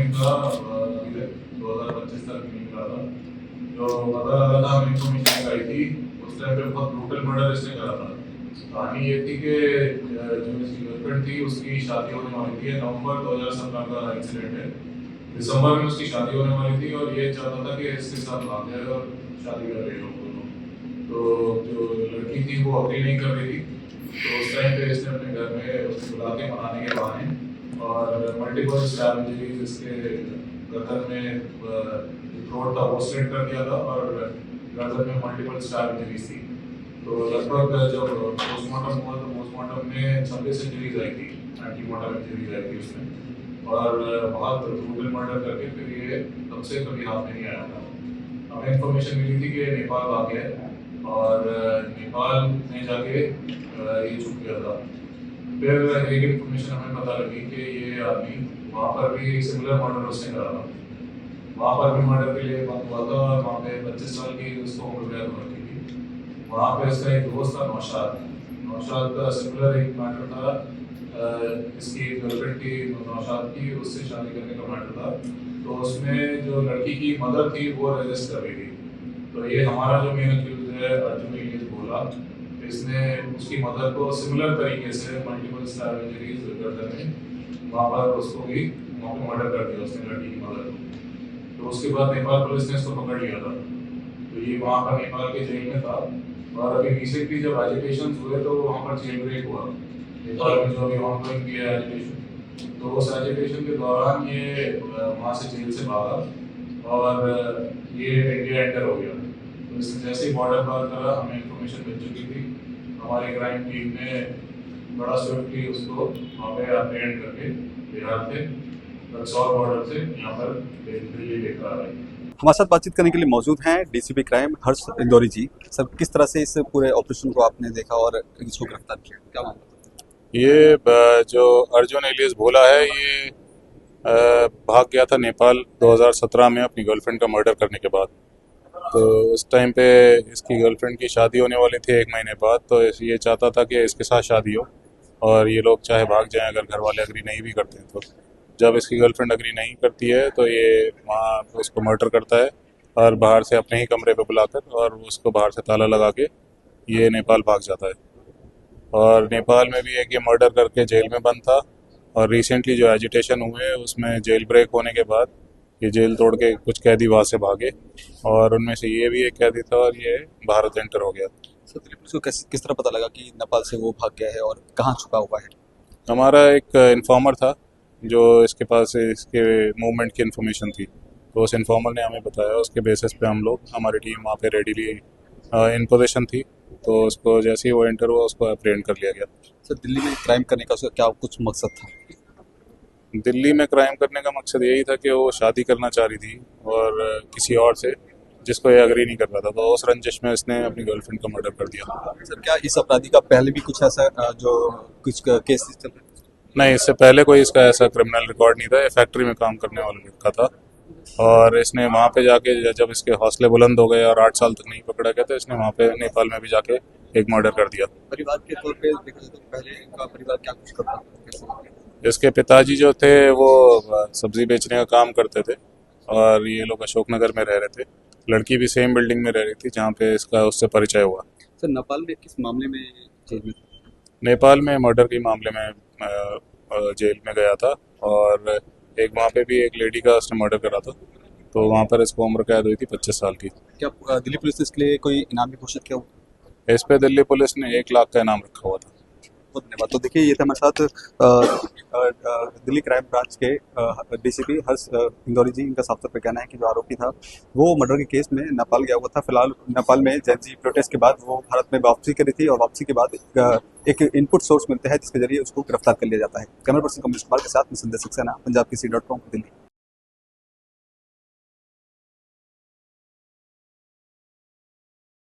Time था, 2025 तक नहीं निकला था। जो पता लगा था, हमें इन्फॉर्मेशन आई थी उस टाइम पे, बहुत ब्रूटल मर्डर इसने करा था। कहानी ये थी कि जो इसकी गर्लफ्रेंड थी उसकी शादी होने वाली थी। नवंबर 2017 का इंसिडेंट है। दिसंबर में उसकी शादी होने वाली थी और ये चाहता था कि इसके साथ भाग जाए और शादी कर रहे लोग दोनों। तो जो लड़की थी वो अग्री नहीं कर रही थी। तो उस टाइम पे इसने अपने घर में उसको बुला के मनाने के बहाने और मल्टीपल स्टैब इंजरीज इसके गर्दन में, थ्रोट था वो स्लिट कर दिया था और गर्दन में मल्टीपल स्टैब इंजरीज थी। तो लगभग जब पोस्टमार्टम हुआ तो पोस्टमार्टम में 26 इंजरीज आई थी, एंटीमार्टम इंजरीज आई थी उसमें। और बहुत ब्रूटल मर्डर करके फिर ये तब से कभी हाथ में नहीं आया था। हमें इन्फॉर्मेशन मिली थी कि नेपाल आ गया है और नेपाल में जाके ये छुप गया था। फिर एक इन्फॉर्मेशन हमें पता लगी कि ये आदमी वहाँ पर भी सिमिलर मर्डर उसने करा था। वहाँ पर भी मर्डर के लिए बंद हुआ था और वहाँ पे 25 साल की उसको उम्र कैद हो रखी थी। वहाँ पे इसका एक दोस्त था नौशाद। नौशाद का सिमिलर एक मैटर था, इसकी गर्लफ्रेंड की, नौशाद की, उससे शादी करने का मैटर था। तो उसमें जो लड़की की मदर थी वो रेजिस्ट कर रही थी। तो ये हमारा जो मेन अक्यूज है अर्जुन इलियास भोला, इसने उसकी मदर को सिमिलर तरीके से मल्टीपल स्टैब इंजरीज गर्दन में, वहाँ पर उसको भी वहाँ पे मर्डर कर दिया उसने लड़की की मदर को। तो उसके बाद नेपाल पुलिस ने इसको पकड़ लिया था। तो ये वहाँ पर नेपाल के जेल में था और अभी रिसेंटली जब एजिटेशन हुए तो वहाँ पर जेल ब्रेक हुआ नेपाल में, जो अभी ऑनगोइंग भी है एजिटेशन। तो उस एजिटेशन के दौरान ये वहाँ से जेल से भागा और ये इंडिया एंटर हो गया। तो इसने जैसे ही बॉर्डर पार करा हमें इन्फॉर्मेशन मिल चुकी थी। हमारी क्राइम टीम ने बड़ा स्विफ्टली उसको वहाँ पे अप्रेंड करके बिहार से, रक्सौल बॉर्डर से यहाँ पर दिल्ली लेकर आ रहे हैं। हमारे साथ बातचीत करने के लिए मौजूद हैं डीसीपी क्राइम हर्ष इंदौरी जी। सर, किस तरह से इस पूरे ऑपरेशन को आपने देखा और इसको गिरफ्तार किया, क्या मामला? ये जो अर्जुन इलियास भोला है, ये भाग गया था नेपाल 2017 में अपनी गर्लफ्रेंड का मर्डर करने के बाद। तो उस टाइम पे इसकी गर्लफ्रेंड की शादी होने वाली थी 1 महीने बाद। तो ये चाहता था कि इसके साथ शादी हो और ये लोग चाहे भाग जाएं अगर घर वाले अग्री नहीं भी करते हैं। तो जब इसकी गर्लफ्रेंड अग्री नहीं करती है तो ये वहाँ उसको मर्डर करता है और बाहर से अपने ही कमरे पे बुलाकर और उसको बाहर से ताला लगा के ये नेपाल भाग जाता है। और नेपाल में भी एक ये मर्डर करके जेल में बंद था। और रिसेंटली जो एजिटेशन हुए उसमें जेल ब्रेक होने के बाद ये जेल तोड़ के कुछ कैदी वहाँ से भागे और उनमें से ये भी एक कैदी था और ये भारत एंटर हो गया। सर, दिल्ली पुलिस को किस तरह पता लगा कि नेपाल से वो भाग गया है और कहाँ छुपा हुआ है? हमारा एक इन्फॉर्मर था जो इसके पास इसके मूवमेंट की इन्फॉर्मेशन थी। तो उस इन्फॉर्मर ने हमें बताया, उसके बेसिस पे हम लोग, हमारी टीम वहाँ पे रेडीली इन पोजीशन थी। तो उसको जैसे ही वो एंटर हुआ उसको अप्रेंड कर लिया गया। सर, दिल्ली में क्राइम करने का उसका क्या कुछ मकसद था? दिल्ली में क्राइम करने का मकसद यही था कि वो शादी करना चाह रही थी और किसी और से, जिसको ये अग्री नहीं कर रहा था। तो उस रंजिश में इसने अपनी गर्लफ्रेंड का मर्डर कर दिया। सर, क्या इस अपराधी का पहले भी कुछ ऐसा जो कुछ केस चल रहे? नहीं, इससे पहले कोई इसका ऐसा क्रिमिनल रिकॉर्ड नहीं था। ये फैक्ट्री में काम करने वाला लड़का था और इसने वहाँ पे जाके, जब इसके हौसले बुलंद हो गए और 8 साल तक नहीं पकड़ा गया, तो इसने वहाँ पे नेपाल में भी जाके एक मर्डर कर दिया। परिवार के तौर पे देखा जाए तो पहले इनका परिवार क्या कुछ करता था? इसके पिताजी जो थे वो सब्जी बेचने का काम करते थे और ये लोग अशोकनगर में रह रहे थे। लड़की भी सेम बिल्डिंग में रह रही थी जहाँ पे इसका उससे परिचय हुआ। सर, नेपाल में किस मामले में जेल में? नेपाल में मर्डर के मामले में जेल में गया था और एक वहाँ पे भी एक लेडी का उसने मर्डर करा था। तो वहाँ पर इसको उम्र कैद हुई थी 25 साल की। क्या दिल्ली पुलिस ने इसके लिए कोई इनाम भी घोषित किया हुआ? इस पे दिल्ली पुलिस ने 1 लाख का इनाम रखा हुआ था। बहुत धन्यवाद। तो देखिए, ये थे हमारे साथ दिल्ली क्राइम ब्रांच के डीसीपी हर्ष इंदौरी जी। इनका साफ तौर पर कहना है कि जो आरोपी था वो मर्डर के केस में नेपाल गया हुआ था। फिलहाल नेपाल में जेनजी प्रोटेस्ट के बाद वो भारत में वापसी करी थी और वापसी के बाद एक इनपुट सोर्स मिलता है जिसके जरिए उसको गिरफ्तार कर लिया जाता है। कैमरा पर्सन कमलेश कुमार के साथ मैं संदेश सक्सेना, पंजाब KC.com, दिल्ली।